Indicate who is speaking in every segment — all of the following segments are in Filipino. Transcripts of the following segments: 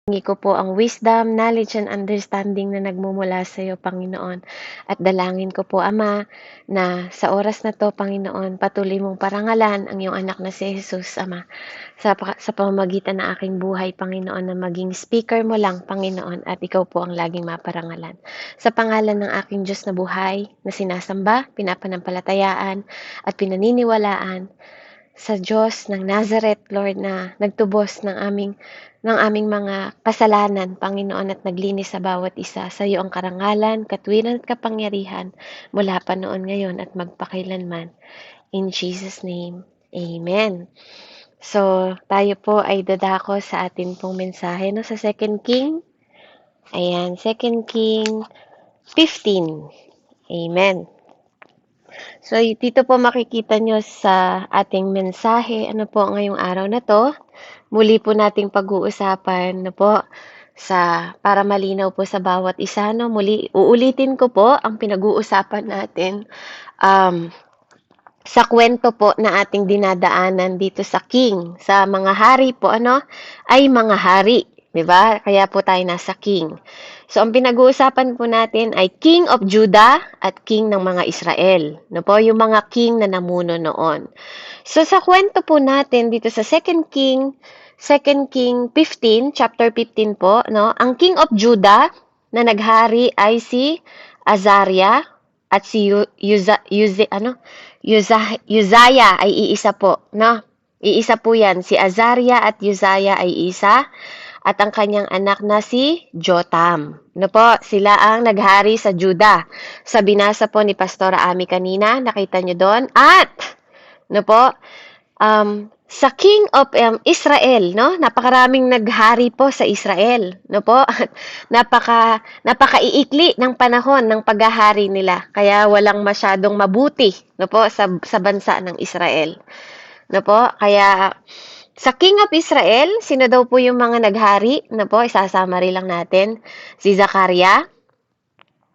Speaker 1: Hingi ko po ang wisdom, knowledge, and understanding na nagmumula sa iyo, Panginoon. At dalangin ko po, Ama, na sa oras na to, Panginoon, patuloy mong parangalan ang iyong anak na si Jesus, Ama, sa pamamagitan ng aking buhay, Panginoon, na maging speaker mo lang, Panginoon, at ikaw po ang laging maparangalan. Sa pangalan ng aking Diyos na buhay, na sinasamba, pinapanampalatayaan, at pinaniniwalaan, sa Diyos ng Nazareth, Lord, na nagtubos ng aming mga kasalanan, Panginoon, at naglinis sa bawat isa. Sa iyo ang karangalan, katwiran at kapangyarihan mula pa noon, ngayon, at magpakailanman. In Jesus' name, Amen. So, tayo po ay dadako sa atin pong mensahe no, sa 2 King. Ayan, 2 King 15. Amen. So, dito po makikita nyo sa ating mensahe, ano po ngayong araw na to, muli po nating pag-uusapan, no po, para malinaw po sa bawat isa, no, muli, uulitin ko po ang pinag-uusapan natin, sa kwento po na ating dinadaanan dito sa King, sa mga hari po, ano, ay mga hari, di ba? Kaya po tayo nasa King. So, ang pinag-uusapan po natin ay King of Judah at King ng mga Israel. No po, yung mga king na namuno noon. So, sa kwento po natin dito sa 2 King 15, chapter 15 po, no, ang King of Judah na naghari ay si Azariah at si Uzziah ay iisa po, no? Iisa po yan. Si Azariah at Uzziah ay isa. At ang kanyang anak na si Jotam. No po, sila ang naghari sa Judah. Sa binasa po ni Pastora Ami kanina, nakita nyo doon. At, no po, sa King of Israel, no? Napakaraming naghari po sa Israel, no po? Napakaiikli ng panahon ng paghahari nila. Kaya walang masyadong mabuti, no po, sa bansa ng Israel. No po? Kaya sa King of Israel, sino daw po yung mga naghari? Na po, isasamari lang natin. Si Zakaria.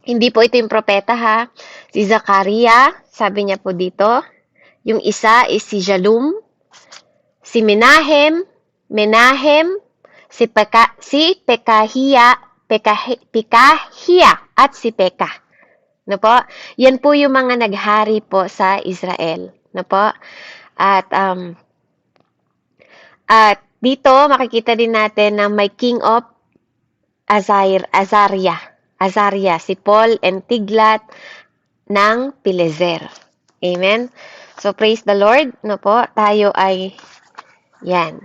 Speaker 1: Hindi po ito yung propeta ha. Si Zakaria, sabi niya po dito. Yung isa is si Jalum, si Menahem, si Pekahia, at si Pekah. No po? Yan po yung mga naghari po sa Israel. No po? At dito, makikita din natin na may King of Azariah, si Paul and Tiglat ng Pileser. Amen? So, praise the Lord. No po, tayo ay, yan.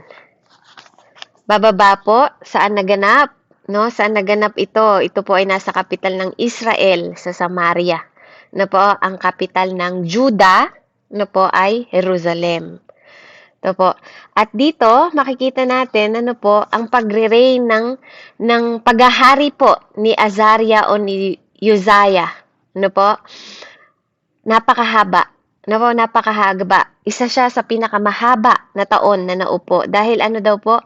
Speaker 1: Bababa po, saan naganap? No, saan naganap ito? Ito po ay nasa kapital ng Israel, sa Samaria. No po, ang kapital ng Judah, no po, ay Jerusalem. Ito po. At dito, makikita natin, ano po, ang pagre-reign ng paghahari po ni Azariah o ni Uzziah. Ano po? Napakahaba. Ano po, napakahaba. Isa siya sa pinakamahaba na taon na naupo. Dahil ano daw po,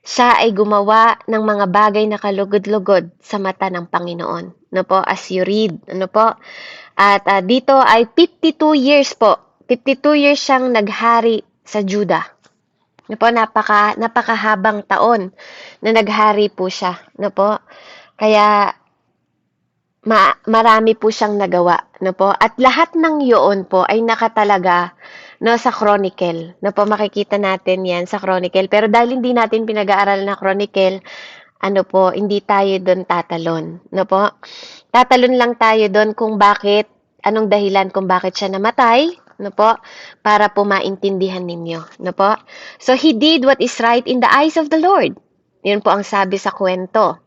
Speaker 1: siya ay gumawa ng mga bagay na kalugod-lugod sa mata ng Panginoon. Ano po, as you read. Ano po? At dito ay 52 years po. 52 years siyang naghari sa Judah. No po, napakahabang taon na naghari po siya. No po? Kaya marami po siyang nagawa. No po? At lahat ng yun po ay nakatalaga no, sa Chronicle. No po, makikita natin yan sa Chronicle. Pero dahil hindi natin pinag-aaral na Chronicle, ano po, hindi tayo doon tatalon. No po? Tatalon lang tayo doon kung bakit, anong dahilan kung bakit siya namatay, no po, para po maintindihan ninyo, no po. So, he did what is right in the eyes of the Lord. Yun po ang sabi sa kwento.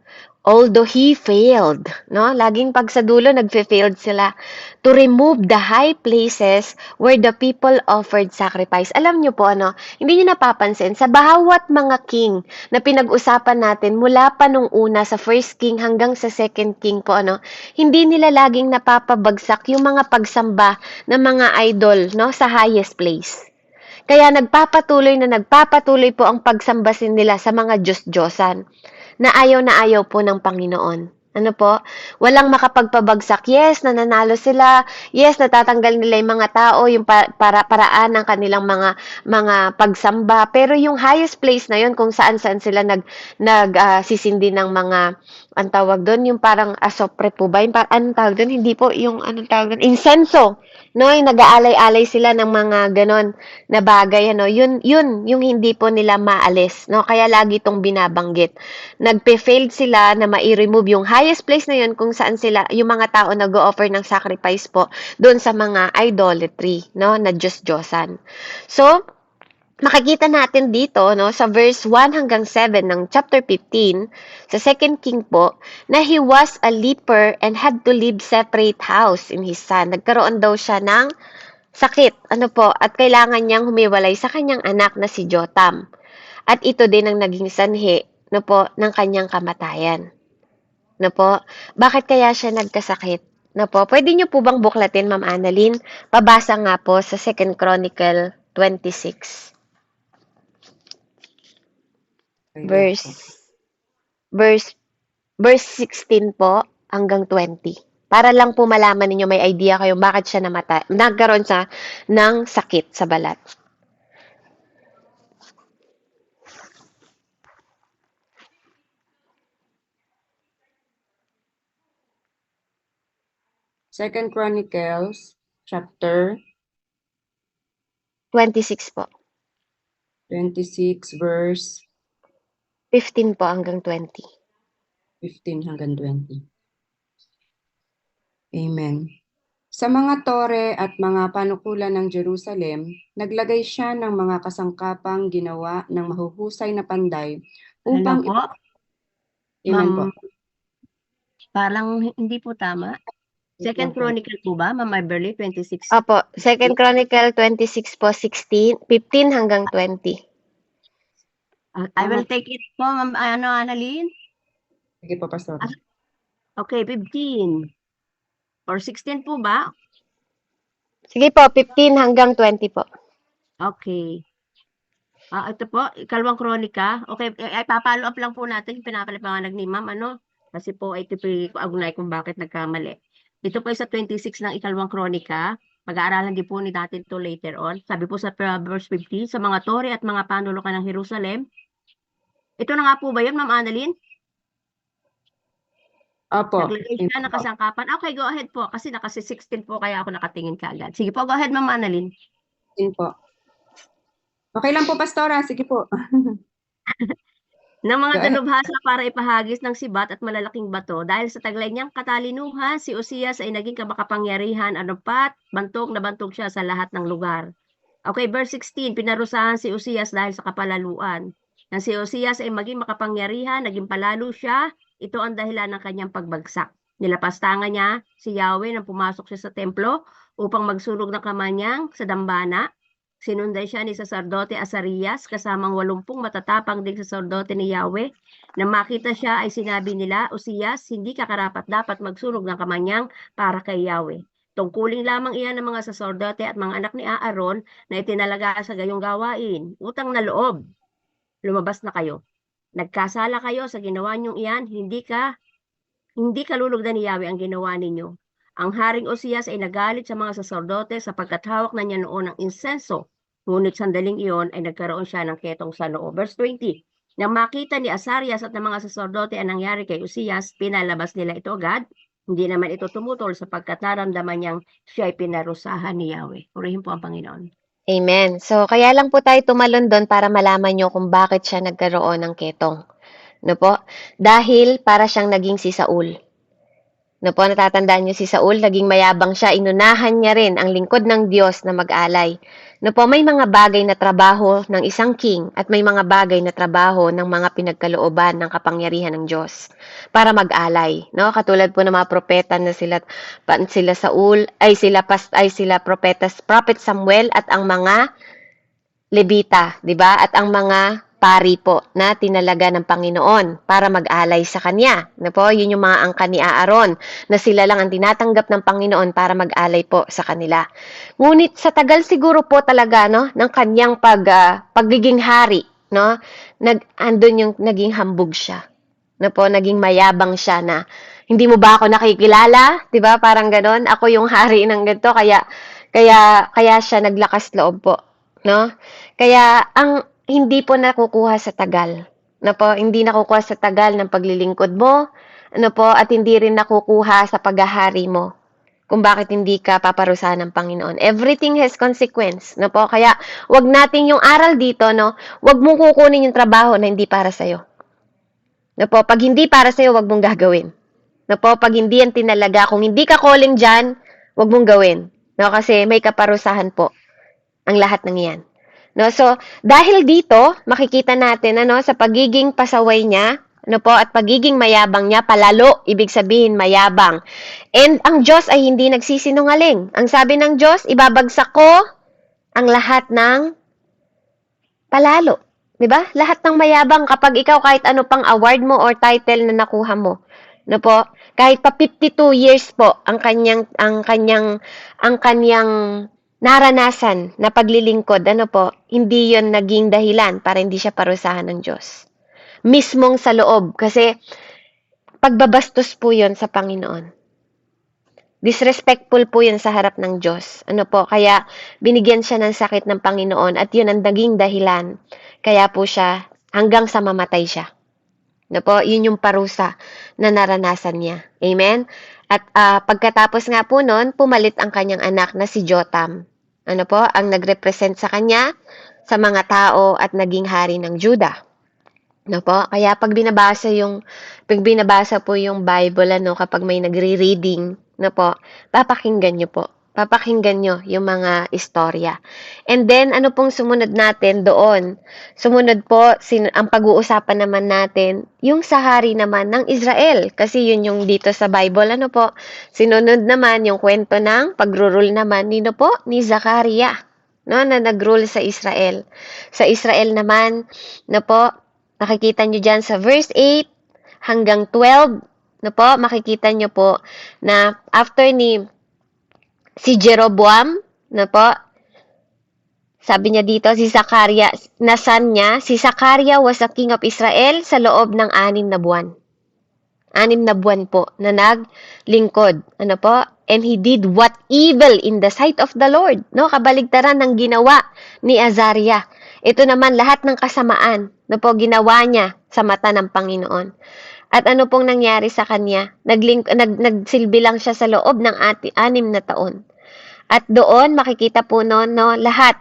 Speaker 1: Although he failed, no? Laging pag sa dulo, nagfe-failed sila to remove the high places where the people offered sacrifice. Alam nyo po, ano, hindi nyo napapansin, sa bawat mga king na pinag-usapan natin, mula pa nung una sa first king hanggang sa second king po, ano, hindi nila laging napapabagsak yung mga pagsamba ng mga idol, no, sa highest place. Kaya nagpapatuloy po ang pagsambasin nila sa mga Diyos-Diyosan na ayaw po ng Panginoon. Ano po, walang makapagpabagsak. Yes, nananalo sila. Yes, natatanggal nila yung mga tao, yung paraan ng kanilang mga pagsamba. Pero yung highest place na yun kung saan-saan sila sisindi ng mga ang tawag doon, yung parang asopre po ba? Yung anong tawag doon? Hindi po, yung anong tawag doon? Insenso. No, yung nag-aalay-alay sila ng mga ganon na bagay, ano, yun, yung hindi po nila maalis, no, kaya lagi itong binabanggit. Nagpe-failed sila na mai-remove yung highest place na yun kung saan sila, yung mga tao nag-o-offer ng sacrifice po doon sa mga idolatry, no, na Diyos-Diyosan. So, makikita natin dito, no, sa verse 1 hanggang 7 ng chapter 15, sa 2 King po, na he was a leper and had to live separate house in his son. Nagkaroon daw siya ng sakit, ano po, at kailangan niyang humiwalay sa kanyang anak na si Jotam. At ito din ang naging sanhi, no po, ng kanyang kamatayan. No po, bakit kaya siya nagkasakit? No po, pwede niyo po bang buklatin, Ma'am Annalyn? Pabasa nga po sa 2 Chronicle 26.
Speaker 2: Wait
Speaker 1: Verse,
Speaker 2: po.
Speaker 1: verse, verse 16 po hanggang 20. Para lang po malaman ninyo, may idea kayo bakit siya nagkaroon siya ng sakit sa balat.
Speaker 2: Second Chronicles, chapter
Speaker 1: 26 po.
Speaker 2: 26, verse
Speaker 1: 15 po hanggang 20.
Speaker 2: 15 hanggang 20. Amen. Sa mga tore at mga panukulan ng Jerusalem, naglagay siya ng mga kasangkapang ginawa ng mahuhusay na panday upang
Speaker 3: Hello po,
Speaker 2: Amen po.
Speaker 3: Ma'am. Parang hindi po tama. Second Chronicle po ba, Ma'am Iberly, 26?
Speaker 1: Opo, 2 Chronicle 26 po, 15 hanggang 20.
Speaker 3: I will take it po, Ma'am Annalyn.
Speaker 2: Sige po, Pastor.
Speaker 3: Okay, 15. Or 16 po ba?
Speaker 1: Sige po, 15 hanggang 20 po.
Speaker 3: Okay. Ito po, ikalawang kronika. Okay, ay papalo up lang po natin yung pinapaliwanag ni Ma'am, ano? Kasi po ito po yung kung bakit nagkamali. Dito po sa 26 ng ikalawang kronika, pag-aaralan din po ni natin to later on. Sabi po sa verse 50, sa mga tore at mga panulukan ng Jerusalem. Ito na nga po ba yun, Ma'am Annalyn?
Speaker 2: Opo.
Speaker 3: Naglagay siya ng kasangkapan. Okay, go ahead po. Kasi nakasi 16 po, kaya ako nakatingin kaagad. Sige po, go ahead, Ma'am Annalyn.
Speaker 2: Po. Okay lang po, Pastora. Sige po.
Speaker 3: Ng mga dalubhasa para ipahagis ng sibat at malalaking bato. Dahil sa taglay niyang katalinuhan, si Uzias ay naging kamakapangyarihan, anupat, bantog na bantog siya sa lahat ng lugar. Okay, verse 16, pinarusahan si Uzias dahil sa kapalaluan. Nang si Uzias ay maging makapangyarihan, naging palalo siya, ito ang dahilan ng kanyang pagbagsak. Nilapastangan niya si Yahweh nang pumasok siya sa templo upang magsunog ng kamanyang sa dambana. Sinundan siya ni saserdote Asarias kasamang 80 matatapang ding saserdote ni Yahweh. Nang makita siya ay sinabi nila, Uzias, hindi ka karapat dapat magsunog ng kamanyang para kay Yahweh. Tungkuling lamang iyan ng mga saserdote at mga anak ni Aaron na itinalaga sa gayong gawain. Utang na loob. Lumabas na kayo. Nagkasala kayo sa ginawa niyong iyan, hindi kalulugdan ni Yahweh ang ginawa ninyo. Ang Haring Uzias ay nagalit sa mga saserdote sapagkat hawak na niya noon ang insenso. Ngunit sandaling iyon ay nagkaroon siya ng ketong sa noo. Verse 20. Nang makita ni Asarias at ng mga saserdote ang nangyari kay Uzias, pinalabas nila ito agad. Hindi naman ito tumutol sapagkat naramdaman niyang siya ay pinarusahan ni Yahweh. Purihin po ang Panginoon.
Speaker 1: Amen. So, kaya lang po tayo tumalon doon para malaman nyo kung bakit siya nagkaroon ng ketong. No po? Dahil para siyang naging si Saul. No po, natatandaan niyo si Saul, naging mayabang siya, inunahan niya rin ang lingkod ng Diyos na mag-alay. No po, may mga bagay na trabaho ng isang king at may mga bagay na trabaho ng mga pinagkalooban ng kapangyarihan ng Diyos para mag-alay, no? Katulad po ng mga propeta na sila Saul, sila prophet Samuel at ang mga Levita, 'di ba? At ang mga pari po na tinalaga ng Panginoon para mag-alay sa kanya. Na po, yun yung mga angkan ni Aaron na sila lang ang tinatanggap ng Panginoon para mag-alay po sa kanila. Ngunit sa tagal siguro po talaga no ng kanyang pagiging hari, no? Andun yung naging hambog siya. Na po, naging mayabang siya na Hindi mo ba ako nakikilala? 'Di ba? Parang gano'n. Ako yung hari ng ganito kaya siya naglakas loob po, no? Kaya ang hindi po nakukuha sa tagal, no po, hindi nakukuha sa tagal ng paglilingkod mo, ano po, at hindi rin nakukuha sa paghahari mo kung bakit hindi ka paparusahan ng Panginoon. Everything has consequence, no po? Kaya wag nating yung aral dito, no? Wag mong kukunin yung trabaho na hindi para sa'yo. No po, pag hindi para sa'yo, wag mong gagawin. No po, pag hindi yan tinalaga, kung hindi ka calling dyan, wag mong gawin. No, kasi may kaparusahan po ang lahat ng yan. No, so dahil dito, makikita natin ano sa pagiging pasaway niya, ano po, at pagiging mayabang niya, palalo, ibig sabihin mayabang. And ang Diyos ay hindi nagsisinungaling. Ang sabi ng Diyos, ibabagsak ko ang lahat ng palalo. 'Di ba? Lahat ng mayabang kapag ikaw kahit ano pang award mo or title na nakuha mo. No po, kahit pa 52 years po ang kanyang naranasan na paglilingkod, ano po, hindi 'yon naging dahilan para hindi siya parusahan ng Diyos. Mismong sa loob kasi pagbabastos po 'yon sa Panginoon. Disrespectful po 'yon sa harap ng Diyos. Ano po, kaya binigyan siya ng sakit ng Panginoon at 'yun ang naging dahilan. Kaya po siya hanggang sa mamatay siya. No po, yun yung parusa na naranasan niya. Amen? At pagkatapos nga po nun, pumalit ang kanyang anak na si Jotam. Ano po, ang nagrepresent sa kanya sa mga tao at naging hari ng Judah. No po, kaya pag binabasa po yung Bible, ano, kapag may nagre-reading, no po, papakinggan nyo po. Papakinggan nyo yung mga istorya. And then, ano pong sumunod natin doon? Sumunod po, ang pag-uusapan naman natin, yung sa hari naman ng Israel. Kasi yun yung dito sa Bible, ano po? Sinunod naman yung kwento ng pag-rule naman ni Zachariah, no, na nag-rule sa Israel. Sa Israel naman, no po, nakikita nyo dyan sa verse 8 hanggang 12, no po, makikita nyo po na after ni si Jeroboam, na po, sabi niya dito, si Zachariah, nasan niya, si Zachariah was a king of Israel sa loob ng 6 na buwan. 6 na buwan po na naglingkod. Ano po? And he did what evil in the sight of the Lord. No? Kabaligtaran ng ginawa ni Azariah. Ito naman lahat ng kasamaan na po ginawa niya sa mata ng Panginoon. At ano pong nangyari sa kanya? Nagsilbi lang siya sa loob ng 6 na taon. At doon makikita po no, lahat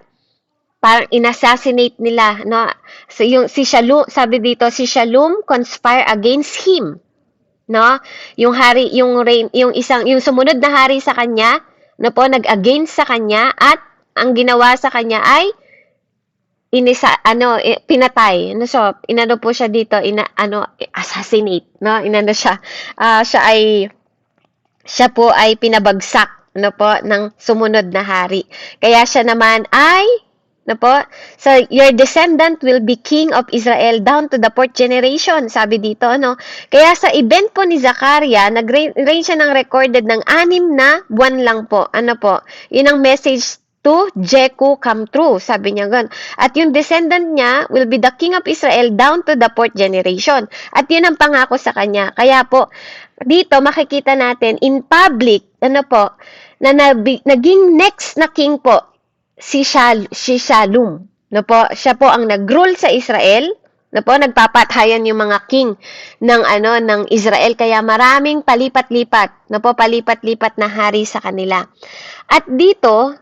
Speaker 1: parang inassassinate nila, no. So si Shallum, sabi dito, si Shallum conspire against him. No? Yung hari, yung sumunod na hari sa kanya, no po, nag-against sa kanya at ang ginawa sa kanya ay pinatay. So, inano po siya dito, assassinate, no? Siya po ay pinabagsak, no po, ng sumunod na hari. Kaya siya naman ay, no po, so your descendant will be king of Israel down to the 4th generation, sabi dito, no? Kaya sa event po ni Zachariah, nag-reign siya ng recorded ng 6 na buwan lang po. Ano po? Yun ang message to Jehu come true, sabi niya gan. At yung descendant niya will be the king of Israel down to the 4th generation. At yun ang pangako sa kanya. Kaya po, dito makikita natin in public, ano po, na naging next na king po, si Shallum. No po, siya po ang nag-rule sa Israel. No po, nagpapatayan yung mga king ng Israel. Kaya maraming palipat-lipat, no po, palipat-lipat na hari sa kanila. At dito,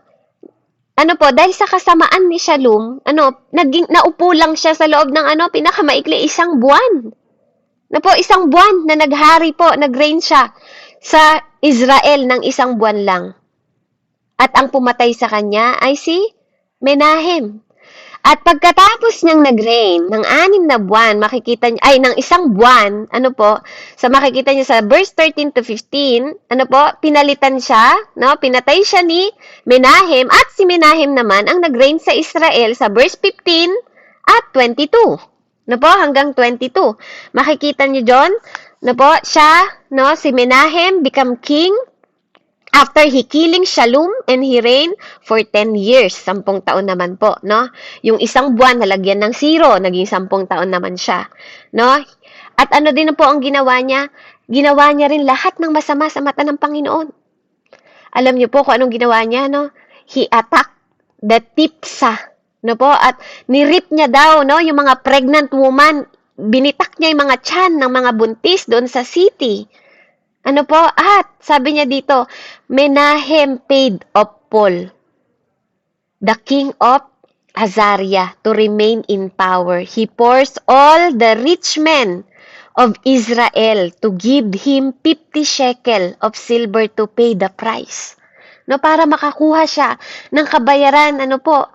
Speaker 1: ano po, dahil sa kasamaan ni Shallum, naupo lang siya sa loob ng pinakamaikli 1 buwan. Na po, 1 buwan na naghari po, nag-reign siya sa Israel ng 1 buwan lang. At ang pumatay sa kanya ay si Menahem. At pagkatapos niyang nag-reign ng 6 na buwan, makikita niya, ng 1 buwan, makikita niya sa verse 13 to 15, pinalitan siya, no? Pinatay siya ni Menahem, at si Menahem naman ang nag-reign sa Israel sa verse 15 at 22. No po, hanggang 22. Makikita niyo doon, no po, siya, no, si Menahem become king after he killing Shallum, and he reigned for 10 years. 10 taon naman po, no? Yung 1 buwan, nalagyan ng 0, naging 10 taon naman siya, no? At ano din po ang ginawa niya? ginawa niya rin lahat ng masama sa mata ng Panginoon. Alam niyo po kung anong ginawa niya, no? He attacked the Tipsa, no po? At nirip niya daw, no, yung mga pregnant woman, binitak niya yung mga tiyan ng mga buntis doon sa city. Ano po? At sabi niya dito, Menahem paid of Paul, the king of Azaria, to remain in power. He forced all the rich men of Israel to give him 50 shekel of silver to pay the price. No, para makakuha siya ng kabayaran, ano po,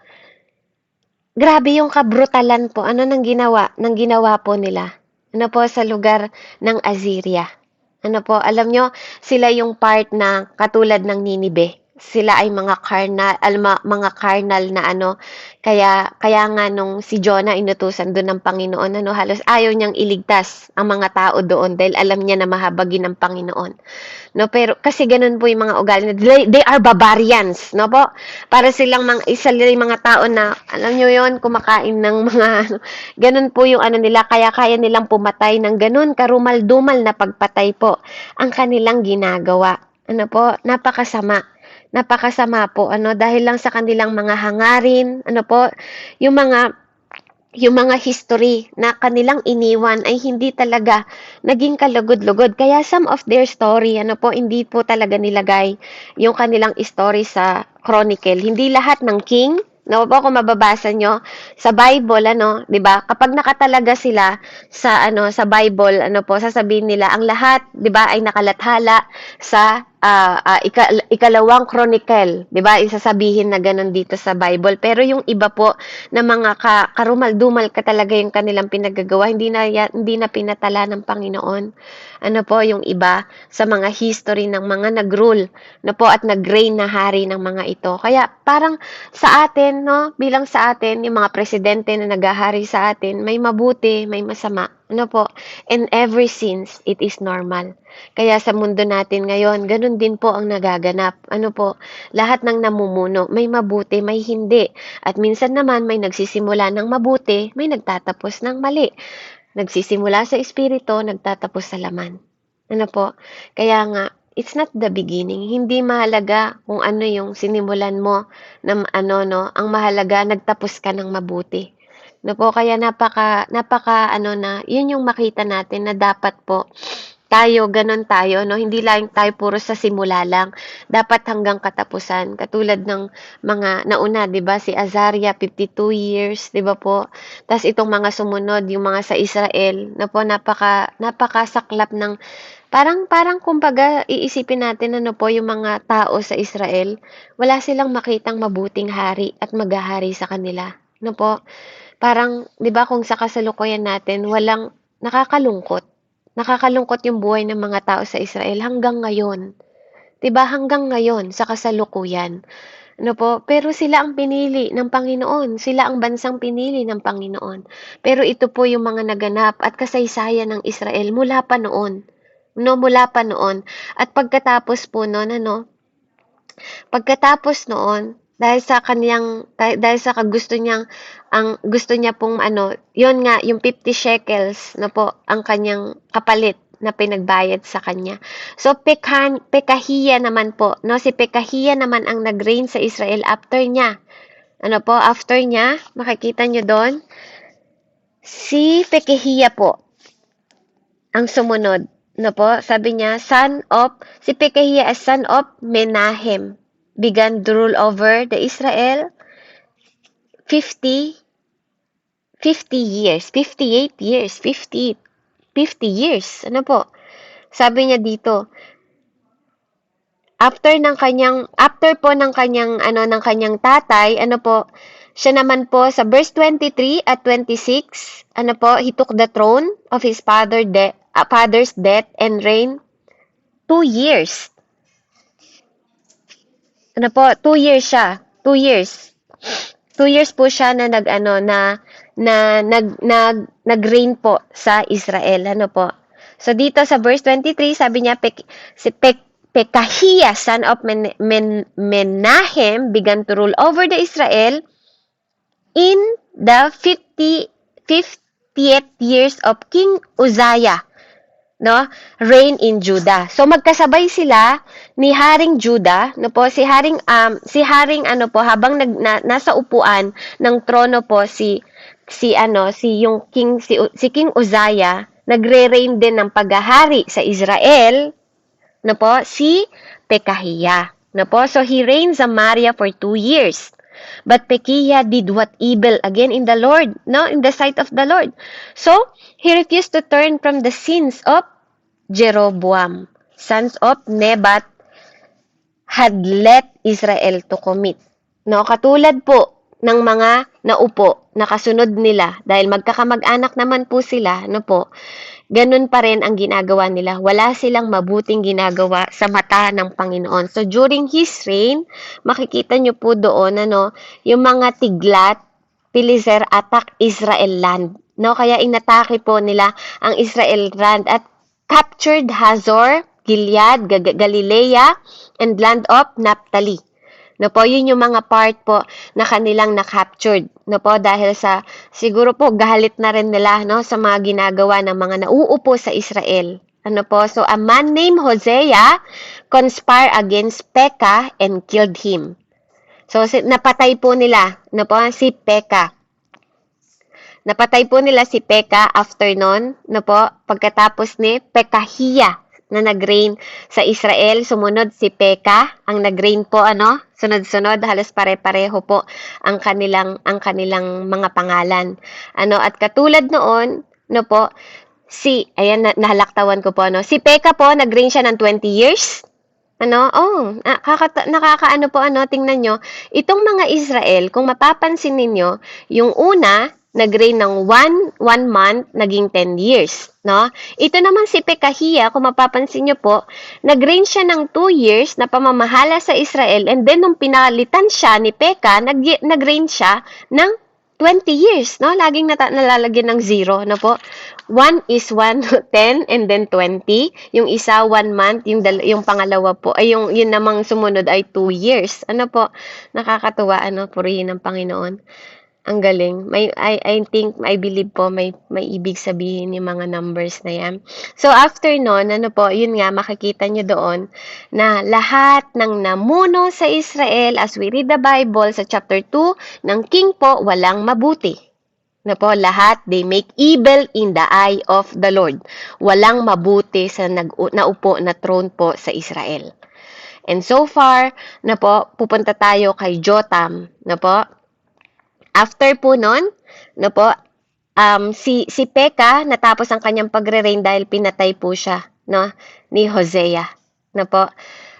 Speaker 1: grabe yung kabrutalan po. Ano nang ginawa? Nang ginawa po nila. Ano po sa lugar ng Assyria. Ano po, alam nyo, sila yung part na katulad ng Ninibe. Sila ay mga carnal na ano, kaya nga nung si Jonah inutusan doon ng Panginoon, ano, halos ayaw niyang iligtas ang mga tao doon dahil alam niya na mahabagin ng Panginoon. No, pero kasi ganun po yung mga ugali na they are barbarians, no po? Para silang yung mga tao na alam niyo yon, kumakain ng mga ano, ganun po yung ano nila, kaya nilang pumatay ng ganun karumal-dumal na pagpatay po ang kanilang ginagawa. Ano po? Napakasama po, ano, dahil lang sa kanilang mga hangarin, ano po, yung mga history na kanilang iniwan ay hindi talaga naging kalugod-lugod. Kaya some of their story, ano po, hindi po talaga nilagay yung kanilang story sa chronicle. Hindi lahat ng king, no po, kung mababasa nyo sa Bible, ano, 'di ba? Kapag nakatalaga sila sa sa Bible, ano po, sasabihin nila ang lahat, 'di ba, ay nakalathala sa ikalawang chronicle, 'di ba? Isasabihin na ganun dito sa Bible. Pero yung iba po na mga karumal-dumal ka talaga yung kanilang pinagagawa, hindi na pinatala ng Panginoon. Ano po yung iba sa mga history ng mga nag-rule, no po, at nag-reign na hari ng mga ito. Kaya parang sa atin, no, bilang sa atin, yung mga presidente na naghahari sa atin, may mabuti, may masama. Ano po? And ever since, it is normal. Kaya sa mundo natin ngayon, ganun din po ang nagaganap. Ano po? Lahat ng namumuno, may mabuti, may hindi. At minsan naman, may nagsisimula ng mabuti, may nagtatapos ng mali. Nagsisimula sa espiritu, nagtatapos sa laman. Ano po? Kaya nga, it's not the beginning. Hindi mahalaga kung ano yung sinimulan mo na ano, no? Ang mahalaga, nagtapos ka ng mabuti. No po, kaya napaka ano na, yun yung makita natin na dapat po ganun tayo, no? Hindi lang tayo puro sa simula lang. Dapat hanggang katapusan. Katulad ng mga nauna, 'di ba? Si Azaria 52 years, 'di ba po? Tas itong mga sumunod, yung mga sa Israel, na po napakasaklap ng parang kumbaga iisipin natin ano po yung mga tao sa Israel, wala silang makitang mabuting hari at maghahari sa kanila. No po? Parang 'di ba kung sa kasalukuyan natin walang nakakalungkot. Nakakalungkot yung buhay ng mga tao sa Israel hanggang ngayon. 'Di ba? Hanggang ngayon sa kasalukuyan. Ano po? Pero sila ang pinili ng Panginoon. Sila ang bansang pinili ng Panginoon. Pero ito po yung mga naganap at kasaysayan ng Israel mula pa noon. No, mula pa noon. At pagkatapos po noon, dahil sa gusto niya pong yon nga, yung 50 shekels na po ang kanyang kapalit na pinagbayad sa kanya. So, Pekahiya naman po, no? Si Pekahiya naman ang nag-reign sa Israel after niya. Ano po, after niya, makikita nyo doon, si Pekahiya po, ang sumunod. No po, sabi niya, si Pekahiya as son of Menahem, began to rule over the Israel 50 years, 58 years, 50 years. Ano po? Sabi niya dito, after po ng kanyang tatay, ano po, siya naman po sa verse 23 at 26, ano po, he took the throne of his father's death and reigned 2 years. Ano po, 2 years siya. 2 years. 2 years po siya na nag-reign po sa Israel. Ano po? So, dito sa verse 23, sabi niya, Pekahiya, son of Menahem, began to rule over the Israel in the 50th years of King Uzziah. no, reign in Judah. So magkasabay sila ni Haring Judah, no po, si Haring ano po habang nasa upuan ng trono po si King Uzziah, nagre-reign din ng paghahari sa Israel, no po, si Pekahiah. No po, so he reigned Samaria for 2 years. But Pekahiah did what evil again in the Lord, no, in the sight of the Lord. So he refused to turn from the sins of Jeroboam, sons of Nebat, had let Israel to commit. No, katulad po ng mga naupo, nakasunod nila, dahil magkakamag-anak naman po sila, no po, ganun pa rin ang ginagawa nila. Wala silang mabuting ginagawa sa mata ng Panginoon. So, during His reign, makikita nyo po doon, yung mga tiglat, Pileser attack Israel land. No, kaya inatake po nila ang Israel land at captured Hazor, Gilead, Galilea, and land of Naphtali. No po, yun yung mga part po na kanilang na-captured. No po, dahil sa, siguro po, galit na rin nila, no, sa mga ginagawa ng mga nauupo sa Israel. Ano po, so a man named Hosea conspired against Pekah and killed him. So, napatay po nila, no po, si Pekah. Napatay po nila si Pekah after nun, no po, pagkatapos ni Pekahiah na nag-reign sa Israel, sumunod si Pekah, ang nag-reign po, sunod-sunod, halos pare-pareho po ang kanilang mga pangalan. At katulad noon, no po, nahalaktawan ko po, si Pekah po, nag-reign siya ng 20 years. Nakakaano po, tingnan nyo, itong mga Israel, kung mapapansin ninyo, yung una, nag-reign ng 1 month, naging 10 years, no? Ito naman si Pekahiah, kung mapapansin nyo po, nag-reign siya ng 2 years na pamamahala sa Israel, and then nung pinalitan siya ni Pekah, nag-reign siya ng 20 years, no? Laging nalalagyan ng 0, no po? 1 is 1, 10, and then 20. Yung isa, 1 month. Yung pangalawa po, ay yun namang sumunod ay 2 years. Ano po? Nakakatuwa, purihin ng Panginoon. Ang galing. I believe po, may ibig sabihin yung mga numbers na yan. So, after nun, yun nga, makikita nyo doon na lahat ng namuno sa Israel, as we read the Bible sa chapter 2 ng King po, walang mabuti. Lahat, they make evil in the eye of the Lord. Walang mabuti sa naupo na throne po sa Israel. And so far, pupunta tayo kay Jotham, After po nun, si Pekah, natapos ang kanyang pagre-reign dahil pinatay po siya, ni Hosea,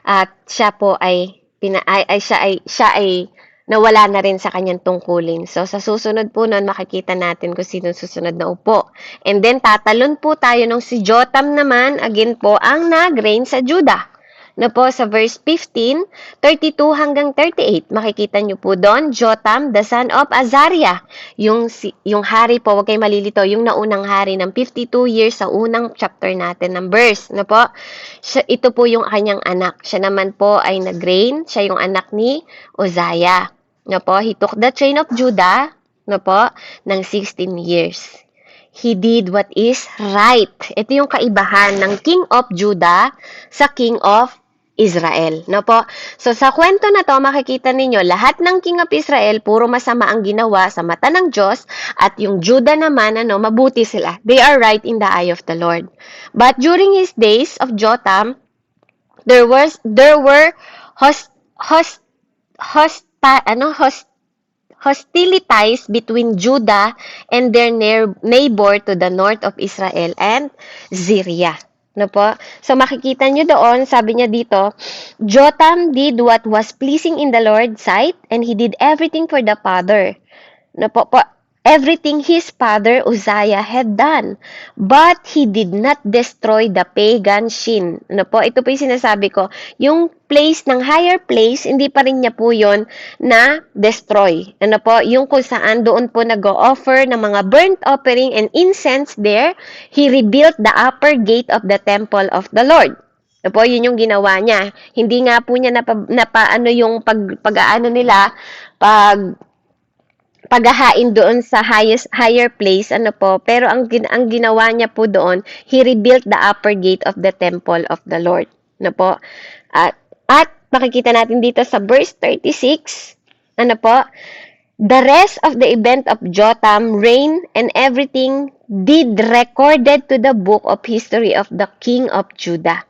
Speaker 1: At siya po siya ay nawala na rin sa kanyang tungkulin. So, sa susunod po nun, makikita natin kung sino susunod na upo. And then, tatalon po tayo nung si Jotham naman, again po, ang nag-reign sa Judah. Sa verse 15, 32 hanggang 38, makikita nyo po doon, Jotham, the son of Azariah, yung hari po, wag kayo malilito, yung naunang hari ng 52 years sa unang chapter natin ng verse, ito po yung kanyang anak. Siya naman po ay nag-reign, siya yung anak ni Uzziah. He took the throne of Judah, ng 16 years. He did what is right. Ito yung kaibahan ng King of Judah sa King of Israel. So, sa kwento na to, makikita ninyo, lahat ng King of Israel, puro masama ang ginawa sa mata ng Diyos, at yung Judah naman, mabuti sila. They are right in the eye of the Lord. But during his days of Jotham, there were hostilities between Judah and their neighbor to the north of Israel and Syria. So, makikita nyo doon, sabi niya dito, Jotham did what was pleasing in the Lord's sight, and he did everything for the father. Everything his father Uzziah had done, but he did not destroy the pagan shin. Ito po yung sinasabi ko, yung place ng higher place, hindi pa rin niya po yun na destroy. Yung kung saan doon po nag-o-offer ng mga burnt offering and incense there, he rebuilt the upper gate of the temple of the Lord. Yun yung ginawa niya. Hindi nga po niya yung pag-aano nila, paghahain doon sa higher place, ano po, pero ang ginawa niya po doon, he rebuilt the upper gate of the temple of the Lord. Ano po? At makikita natin dito sa verse 36, ano po, the rest of the event of Jotham reign and everything did recorded to the book of history of the king of Judah.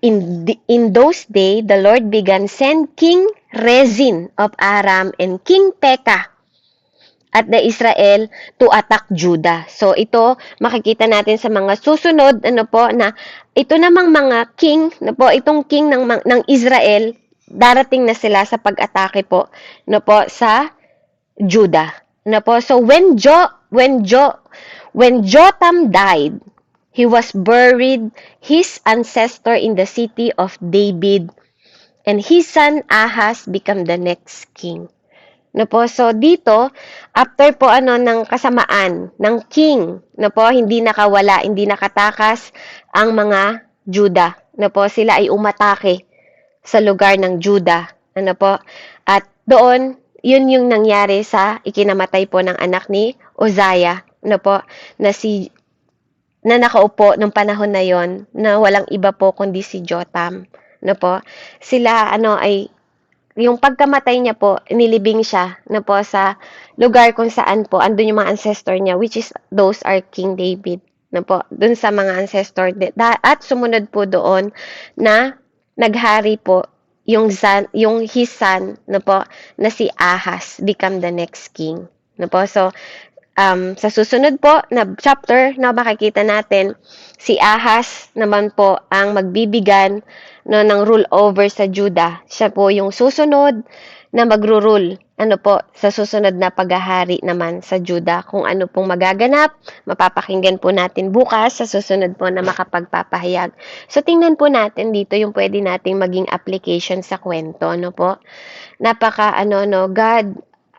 Speaker 1: In those days, the Lord began send King Rezin of Aram and King Pekah at the Israel to attack Judah. So ito makikita natin sa mga susunod, ano po, na ito namang mga king, no po, itong king ng Israel, darating na sila sa pag-atake po, no po, sa Judah. No po. So when Jotham died, he was buried his ancestor in the city of David, and his son Ahaz became the next king. No po, so dito, after po ng kasamaan ng king, no po, hindi nakawala, hindi nakatakas ang mga Juda. No po, sila ay umatake sa lugar ng Juda. Ano po? At doon, yun yung nangyari sa ikinamatay po ng anak ni Uzziah, no po, na nakaupo nung panahon na yon, na walang iba po kundi si Jotham. No po? Sila ay yung pagkamatay niya po, nilibing siya na po sa lugar kung saan po andun yung mga ancestor niya, which is those are King David na po, dun sa mga ancestor. At sumunod po doon na naghari po yung his son na po, na si Ahaz become the next king. Na po, so sa susunod po na chapter na makikita natin, si Ahaz naman po ang magbibigan ng rule over sa Judah. Siya po yung susunod na magro-rule sa susunod na paghahari naman sa Judah. Kung ano pong magaganap, mapapakinggan po natin bukas sa susunod po na makapagpapahayag. So tingnan po natin dito yung pwede nating maging application sa kwento, po. Napaka God,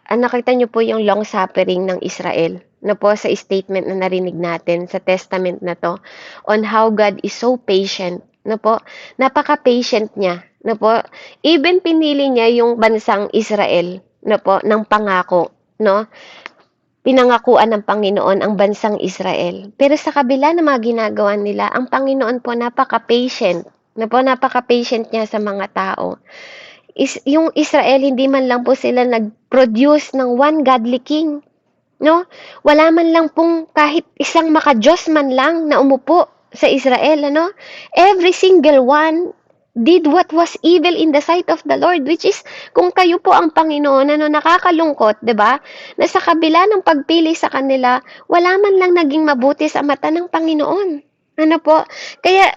Speaker 1: nakita niyo po yung long suffering ng Israel po sa statement na narinig natin sa testament na to, on how God is so patient, po, napaka-patient niya, po, even pinili niya yung bansang Israel, po, ng pangako, pinangakuan ng Panginoon ang bansang Israel. Pero sa kabila ng mga ginagawa nila, ang Panginoon po napaka-patient, po, napaka-patient niya sa mga tao. Yung Israel, hindi man lang po sila nag-produce ng one godly king, wala man lang pong kahit isang makadiyos man lang na umupo sa Israel, every single one did what was evil in the sight of the Lord, which is, kung kayo po ang Panginoon, nakakalungkot, 'di ba? Na sa kabila ng pagpili sa kanila, wala man lang naging mabuti sa mata ng Panginoon. Po? Kaya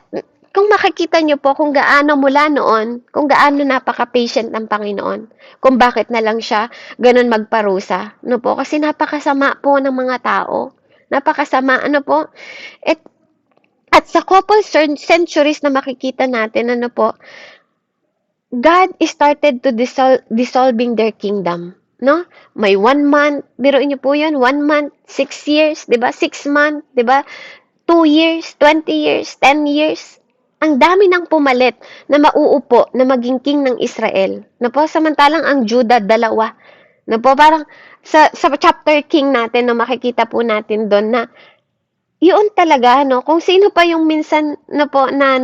Speaker 1: kung makikita nyo po kung gaano mula noon, kung gaano napaka-patient ng Panginoon, kung bakit na lang siya ganun magparusa, po? Kasi napakasama po ng mga tao. Napakasama, po? At sa couple centuries na makikita natin, po, God started to dissolving their kingdom. May 1 month, biruin niyo po yun, 1 month, 6 years, 'di ba? 6 months, 'di ba? 2 years, 20 years, 10 years. Ang dami nang pumalit na mauupo na maging king ng Israel. Po, samantalang ang Judah, 2. Po, parang sa chapter king natin, makikita po natin doon na yun talaga, kung sino pa yung minsan po na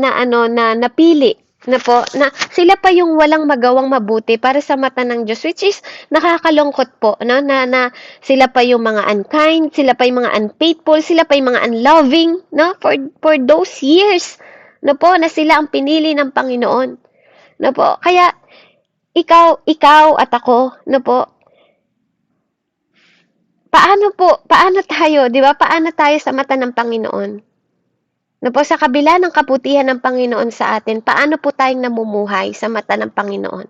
Speaker 1: napili, po, na sila pa yung walang magawang mabuti para sa mata ng Diyos, which is nakakalungkot po, na sila pa yung mga unkind, sila pa yung mga unfaithful, sila pa yung mga unloving, for those years, po, na sila ang pinili ng Panginoon. Po, kaya ikaw at ako, po, paano tayo, 'di ba? Paano tayo sa mata ng Panginoon? Po, sa kabila ng kabutihan ng Panginoon sa atin, paano po tayong namumuhay sa mata ng Panginoon?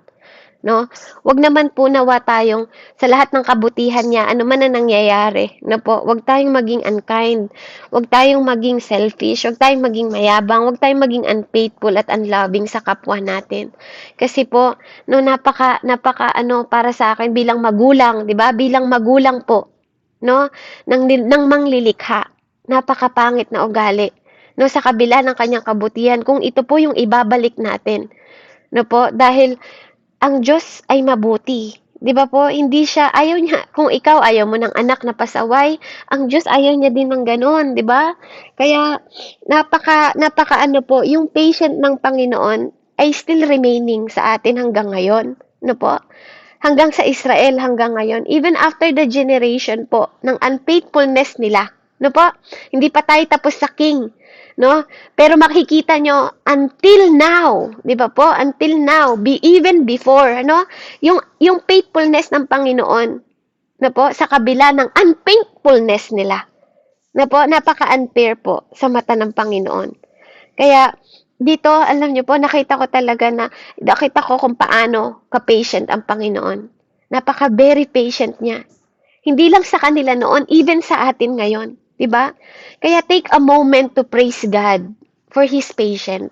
Speaker 1: Wag naman po nawa tayong sa lahat ng kabutihan niya, ano man ang nangyayari, po, wag tayong maging unkind, wag tayong maging selfish, wag tayong maging mayabang, wag tayong maging unfaithful at unloving sa kapwa natin. Kasi po, napaka para sa akin bilang magulang, 'di ba? Bilang magulang po, ng manglilikha, napakapangit na ugali, sa kabila ng kanyang kabutihan, kung ito po yung ibabalik natin, po, dahil ang Diyos ay mabuti, 'Di ba po? Hindi siya ayaw niya kung ikaw ayaw mo ng anak na pasaway, ang Diyos ayaw niya din ng gano'n, 'di ba? Kaya napaka-ano po, yung patient ng Panginoon ay still remaining sa atin hanggang ngayon, ano po? Hanggang sa Israel hanggang ngayon, even after the generation po ng unfaithfulness nila, no po? Hindi pa tayo tapos sa king, no? Pero makikita nyo, until now, di ba po? Until now, even before, ano? Yung faithfulness ng Panginoon, no po? Sa kabila ng unfaithfulness nila, na po, napaka-unfair po sa mata ng Panginoon. Kaya, dito, alam niyo po, nakita ko kung paano ka-patient ang Panginoon. Very patient niya. Hindi lang sa kanila noon, even sa atin ngayon. Diba? Kaya take a moment to praise God for His patience.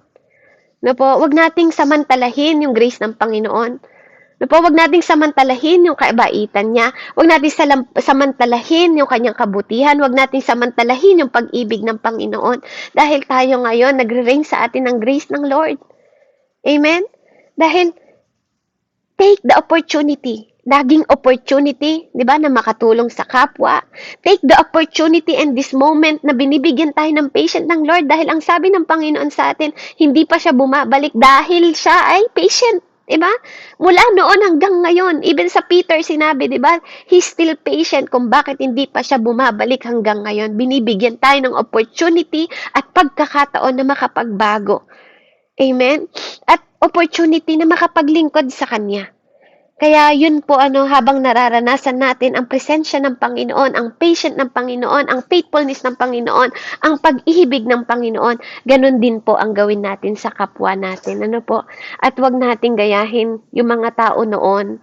Speaker 1: No po, wag nating samantalahin yung grace ng Panginoon. No po, wag nating samantalahin yung kabaitan niya. Wag nating samantalahin yung kanyang kabutihan. Wag nating samantalahin yung pag-ibig ng Panginoon. Dahil tayo ngayon, nagre-reign sa atin ang grace ng Lord. Amen? Dahil, take the opportunity. Laging opportunity, di ba, na makatulong sa kapwa. Take the opportunity and this moment na binibigyan tayo ng patient ng Lord dahil ang sabi ng Panginoon sa atin, hindi pa siya bumabalik dahil siya ay patient. Diba? Mula noon hanggang ngayon, even sa Peter sinabi, diba? He's still patient kung bakit hindi pa siya bumabalik hanggang ngayon. Binibigyan tayo ng opportunity at pagkakataon na makapagbago. Amen? At opportunity na makapaglingkod sa Kanya. Kaya yun po habang nararanasan natin ang presensya ng Panginoon, ang patient ng Panginoon, ang faithfulness ng Panginoon, ang pag-ibig ng Panginoon, ganun din po ang gawin natin sa kapwa natin. Ano po? At wag nating gayahin yung mga tao noon.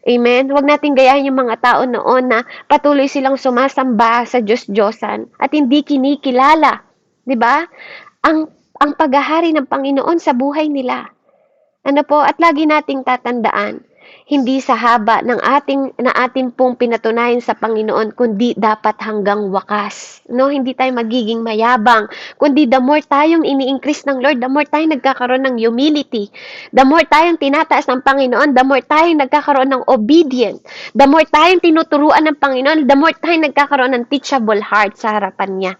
Speaker 1: Amen? Wag nating gayahin yung mga tao noon na patuloy silang sumasamba sa Diyos-Diyosan at hindi kinikilala. 'Di ba? Ang paghahari ng Panginoon sa buhay nila. Ano po? At lagi nating tatandaan, hindi sa haba ng atin pong pinatunayan sa Panginoon, kundi dapat hanggang wakas. No, hindi tayo magiging mayabang, kundi the more tayong ini-increase ng Lord, the more tayong nagkakaroon ng humility. The more tayong tinataas ng Panginoon, the more tayong nagkakaroon ng obedient. The more tayong tinuturuan ng Panginoon, the more tayong nagkakaroon ng teachable heart sa harapan niya.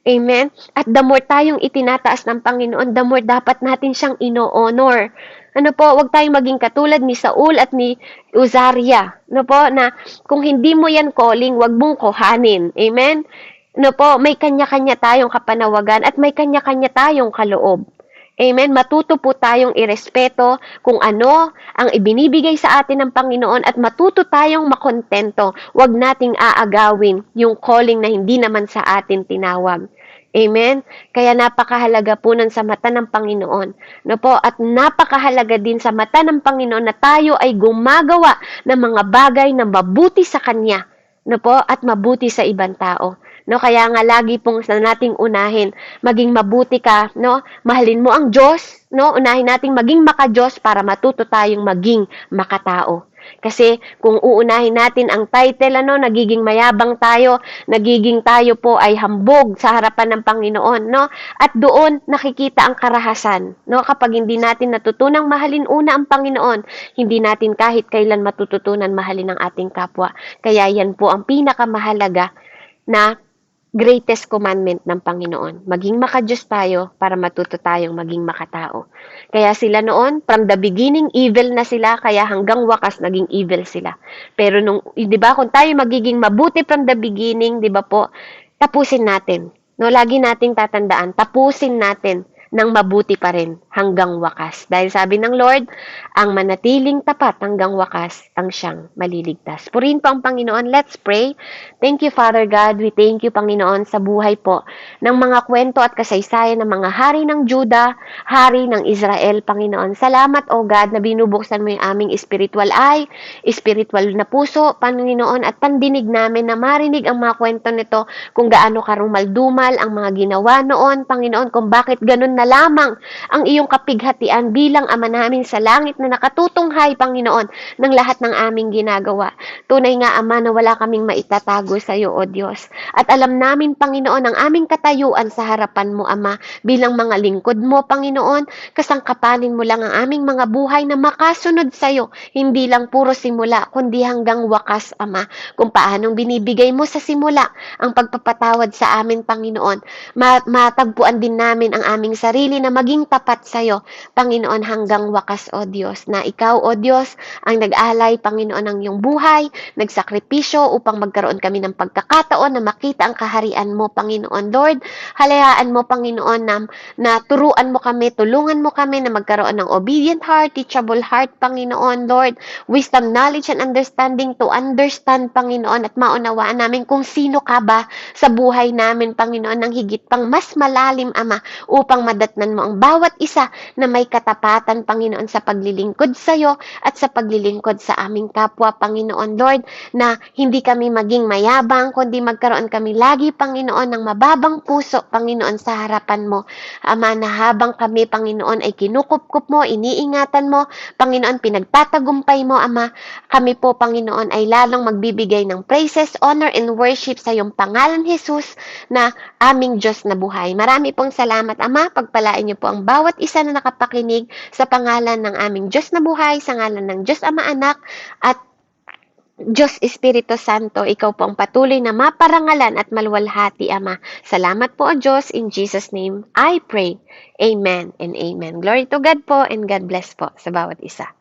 Speaker 1: Amen? At the more tayong itinataas ng Panginoon, the more dapat natin siyang ino-honor. Ano po, wag tayong maging katulad ni Saul at ni Uzaria. Ano po, na kung hindi mo yan calling, wag mong kuhanin. Amen? Ano po, may kanya-kanya tayong kapanawagan at may kanya-kanya tayong kaloob. Amen? Matuto po tayong irespeto kung ano ang ibinibigay sa atin ng Panginoon at matuto tayong makontento. Huwag nating aagawin yung calling na hindi naman sa atin tinawag. Amen? Kaya napakahalaga po nun sa mata ng Panginoon. No po? At napakahalaga din sa mata ng Panginoon na tayo ay gumagawa ng mga bagay na mabuti sa Kanya. No po? At mabuti sa ibang tao. No, kaya nga lagi pong sa nating unahin, maging mabuti ka, no? Mahalin mo ang Diyos, no? Unahin nating maging maka-Diyos para matuto tayong maging makatao. Kasi kung uunahin natin ang title, nagiging mayabang tayo, nagiging tayo po ay hambog sa harapan ng Panginoon, no? At doon nakikita ang karahasan, no? Kapag hindi natin natutunang mahalin una ang Panginoon, hindi natin kahit kailan matututunan mahalin ang ating kapwa. Kaya yan po ang pinakamahalaga na greatest commandment ng Panginoon. Maging maka-Diyos tayo para matuto tayong maging makatao. Kaya sila noon, from the beginning, evil na sila, kaya hanggang wakas naging evil sila. Pero di ba, kung tayo magiging mabuti from the beginning, di ba po, tapusin natin. No, lagi nating tatandaan, tapusin natin ng mabuti pa rin hanggang wakas. Dahil sabi ng Lord, ang manatiling tapat hanggang wakas ang siyang maliligtas. Purihin po ang Panginoon. Let's pray. Thank you, Father God. We thank you, Panginoon, sa buhay po ng mga kwento at kasaysayan ng mga hari ng Juda, hari ng Israel, Panginoon. Salamat, O God, na binubuksan mo yung aming spiritual eye, spiritual na puso, Panginoon, at pandinig namin na marinig ang mga kwento nito kung gaano karumal-dumal ang mga ginawa noon, Panginoon, kung bakit ganun na lamang ang iyong kapighatian bilang Ama namin sa langit na nakatutunghay, Panginoon, ng lahat ng aming ginagawa. Tunay nga, Ama, na wala kaming maitatago sa iyo, O Diyos. At alam namin, Panginoon, ang aming katayuan sa harapan mo, Ama, bilang mga lingkod mo, Panginoon, kasangkapanin mo lang ang aming mga buhay na makasunod sa iyo, hindi lang puro simula, kundi hanggang wakas, Ama. Kung paanong binibigay mo sa simula ang pagpapatawad sa amin, Panginoon, matagpuan din namin ang aming sarili na maging tapat sa iyo, Panginoon, hanggang wakas, O Diyos, na ikaw, O Diyos, ang nag-alay, Panginoon, ng iyong buhay, nagsakripisyo upang magkaroon kami ng pagkakataon na makita ang kaharian mo, Panginoon. Lord, halayaan mo, Panginoon, na turuan mo kami, tulungan mo kami na magkaroon ng obedient heart, teachable heart, Panginoon. Lord, wisdom, knowledge, and understanding to understand, Panginoon, at maunawaan namin kung sino ka ba sa buhay namin, Panginoon, ng higit pang mas malalim, Ama, upang madatnan mo ang bawat isa na may katapatan, Panginoon, sa paglilingkod sa iyo at sa paglilingkod sa aming kapwa, Panginoon. Lord, na hindi kami maging mayabang, kundi magkaroon kami lagi, Panginoon, ng mababang puso, Panginoon, sa harapan mo. Ama, na habang kami, Panginoon, ay kinukupkup mo, iniingatan mo, Panginoon, pinagtatagumpay mo, Ama, kami po, Panginoon, ay lalong magbibigay ng praises, honor, and worship sa iyong pangalan, Jesus, na aming Diyos na buhay. Marami pong salamat, Ama. Pagpalain niyo po ang bawat isa na nakapakinig sa pangalan ng aming Diyos na buhay, sa ngalan ng Diyos Ama, Anak, at Diyos Espiritu Santo. Ikaw po ang patuloy na maparangalan at maluwalhati, Ama. Salamat po, O Diyos. In Jesus' name, I pray. Amen and amen. Glory to God po, and God bless po sa bawat isa.